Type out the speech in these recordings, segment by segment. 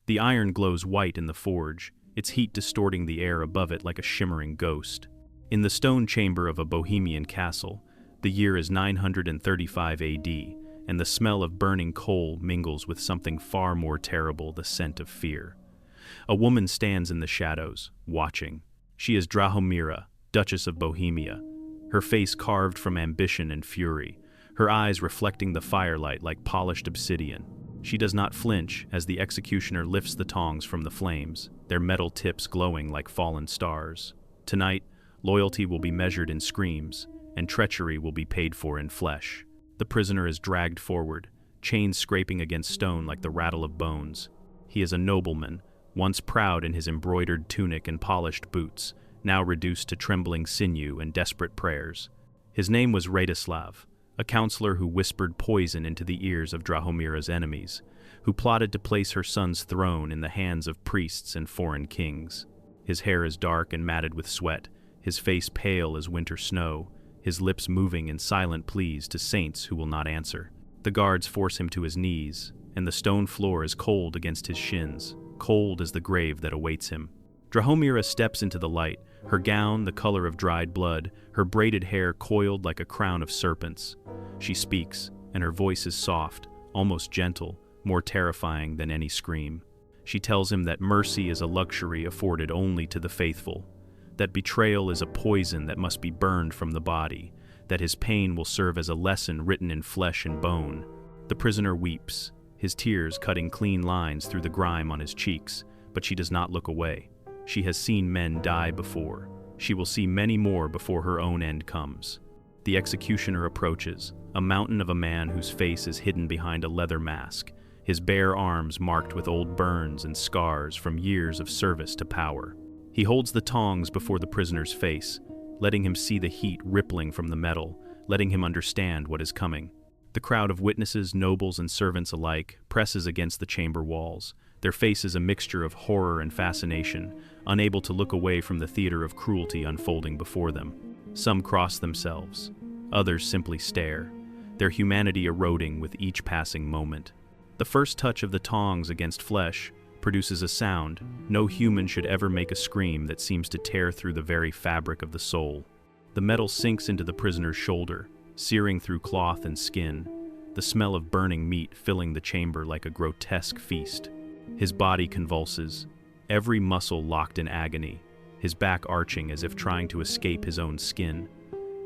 The iron glows white in the forge, its heat distorting the air above it like a shimmering ghost. In the stone chamber of a Bohemian castle, the year is 935 AD, and the smell of burning coal mingles with something far more terrible, the scent of fear. A woman stands in the shadows, watching. She is Drahomira, Duchess of Bohemia, her face carved from ambition and fury, her eyes reflecting the firelight like polished obsidian. She does not flinch as the executioner lifts the tongs from the flames, their metal tips glowing like fallen stars. Tonight, loyalty will be measured in screams, and treachery will be paid for in flesh. The prisoner is dragged forward, chains scraping against stone like the rattle of bones. He is a nobleman, once proud in his embroidered tunic and polished boots, now reduced to trembling sinew and desperate prayers. His name was Radislav, a counselor who whispered poison into the ears of Drahomira's enemies, who plotted to place her son's throne in the hands of priests and foreign kings. His hair is dark and matted with sweat, his face pale as winter snow, his lips moving in silent pleas to saints who will not answer. The guards force him to his knees, and the stone floor is cold against his shins, cold as the grave that awaits him. Drahomira steps into the light, her gown the color of dried blood, her braided hair coiled like a crown of serpents. She speaks, and her voice is soft, almost gentle, more terrifying than any scream. She tells him that mercy is a luxury afforded only to the faithful, that betrayal is a poison that must be burned from the body, that his pain will serve as a lesson written in flesh and bone. The prisoner weeps, his tears cutting clean lines through the grime on his cheeks, but she does not look away. She has seen men die before. She will see many more before her own end comes. The executioner approaches, a mountain of a man whose face is hidden behind a leather mask, his bare arms marked with old burns and scars from years of service to power. He holds the tongs before the prisoner's face, letting him see the heat rippling from the metal, letting him understand what is coming. The crowd of witnesses, nobles, and servants alike presses against the chamber walls, their faces a mixture of horror and fascination, unable to look away from the theater of cruelty unfolding before them. Some cross themselves, others simply stare, their humanity eroding with each passing moment. The first touch of the tongs against flesh produces a sound no human should ever make, a scream that seems to tear through the very fabric of the soul. The metal sinks into the prisoner's shoulder, searing through cloth and skin, the smell of burning meat filling the chamber like a grotesque feast. His body convulses, every muscle locked in agony, his back arching as if trying to escape his own skin.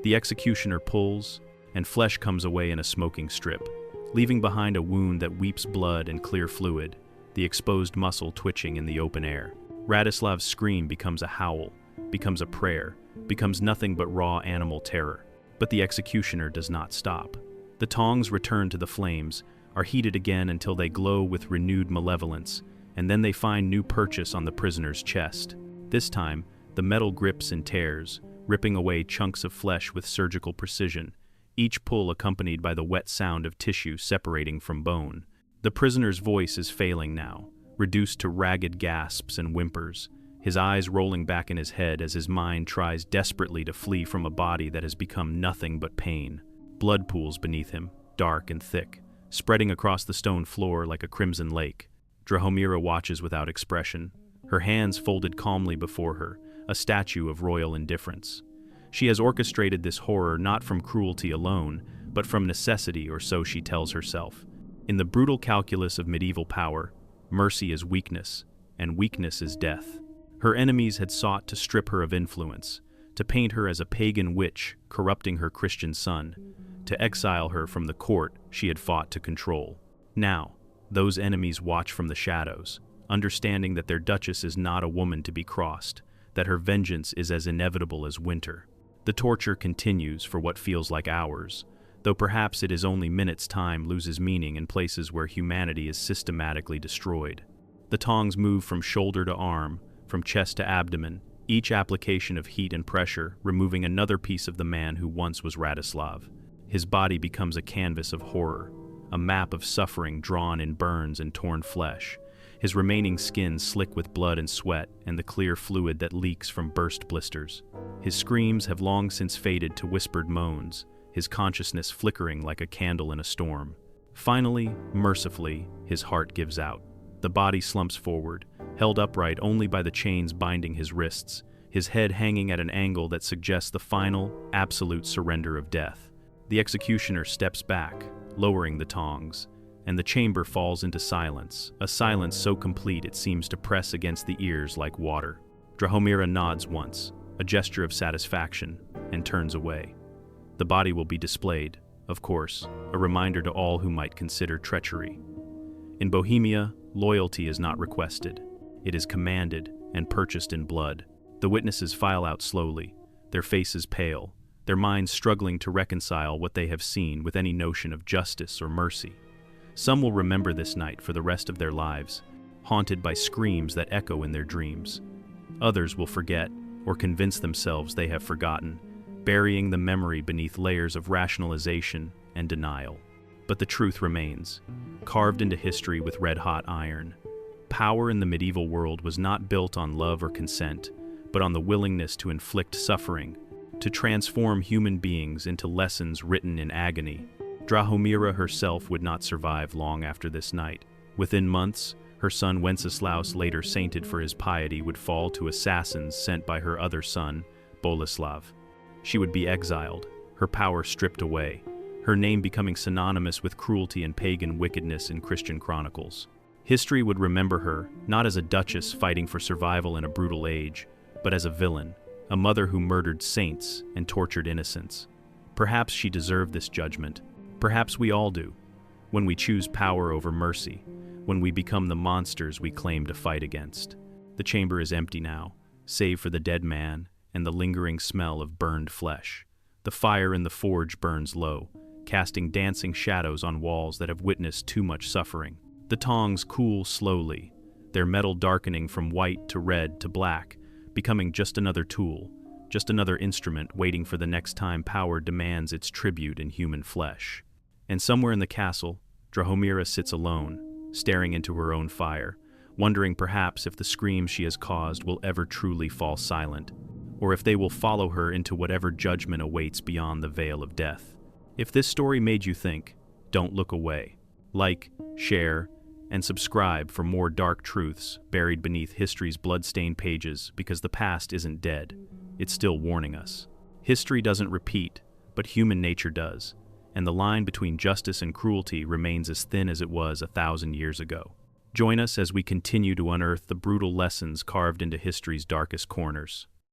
The executioner pulls, and flesh comes away in a smoking strip, leaving behind a wound that weeps blood and clear fluid, the exposed muscle twitching in the open air. Radislav's scream becomes a howl, becomes a prayer, becomes nothing but raw animal terror. But the executioner does not stop. The tongs return to the flames, are heated again until they glow with renewed malevolence, and then they find new purchase on the prisoner's chest. This time, the metal grips and tears, ripping away chunks of flesh with surgical precision, each pull accompanied by the wet sound of tissue separating from bone. The prisoner's voice is failing now, reduced to ragged gasps and whimpers, his eyes rolling back in his head as his mind tries desperately to flee from a body that has become nothing but pain. Blood pools beneath him, dark and thick, spreading across the stone floor like a crimson lake. Drahomira watches without expression, her hands folded calmly before her, a statue of royal indifference. She has orchestrated this horror not from cruelty alone, but from necessity, or so she tells herself. In the brutal calculus of medieval power, mercy is weakness, and weakness is death. Her enemies had sought to strip her of influence, to paint her as a pagan witch corrupting her Christian son, to exile her from the court she had fought to control. Now, those enemies watch from the shadows, understanding that their duchess is not a woman to be crossed, that her vengeance is as inevitable as winter. The torture continues for what feels like hours, though perhaps it is only minutes. Time loses meaning in places where humanity is systematically destroyed. The tongs move from shoulder to arm, from chest to abdomen, each application of heat and pressure removing another piece of the man who once was Radislav. His body becomes a canvas of horror, a map of suffering drawn in burns and torn flesh, his remaining skin slick with blood and sweat and the clear fluid that leaks from burst blisters. His screams have long since faded to whispered moans, his consciousness flickering like a candle in a storm. Finally, mercifully, his heart gives out. The body slumps forward, held upright only by the chains binding his wrists, his head hanging at an angle that suggests the final, absolute surrender of death. The executioner steps back, lowering the tongs, and the chamber falls into silence, a silence so complete it seems to press against the ears like water. Drahomira nods once, a gesture of satisfaction, and turns away. The body will be displayed, of course, a reminder to all who might consider treachery. In Bohemia, loyalty is not requested. It is commanded and purchased in blood. The witnesses file out slowly, their faces pale, their minds struggling to reconcile what they have seen with any notion of justice or mercy. Some will remember this night for the rest of their lives, haunted by screams that echo in their dreams. Others will forget or convince themselves they have forgotten, burying the memory beneath layers of rationalization and denial. But the truth remains, carved into history with red-hot iron. Power in the medieval world was not built on love or consent, but on the willingness to inflict suffering, to transform human beings into lessons written in agony. Drahomira herself would not survive long after this night. Within months, her son Wenceslaus, later sainted for his piety, would fall to assassins sent by her other son, Boleslav. She would be exiled, her power stripped away, her name becoming synonymous with cruelty and pagan wickedness in Christian chronicles. History would remember her, not as a duchess fighting for survival in a brutal age, but as a villain, a mother who murdered saints and tortured innocents. Perhaps she deserved this judgment. Perhaps we all do, when we choose power over mercy, when we become the monsters we claim to fight against. The chamber is empty now, save for the dead man and the lingering smell of burned flesh. The fire in the forge burns low, casting dancing shadows on walls that have witnessed too much suffering. The tongs cool slowly, their metal darkening from white to red to black, becoming just another tool, just another instrument waiting for the next time power demands its tribute in human flesh. And somewhere in the castle, Drahomira sits alone, staring into her own fire, wondering perhaps if the screams she has caused will ever truly fall silent, or if they will follow her into whatever judgment awaits beyond the veil of death. If this story made you think, don't look away. Like, share, and subscribe for more dark truths buried beneath history's blood-stained pages, because the past isn't dead. It's still warning us. History doesn't repeat, but human nature does, and the line between justice and cruelty remains as thin as it was 1,000 years ago. Join us as we continue to unearth the brutal lessons carved into history's darkest corners.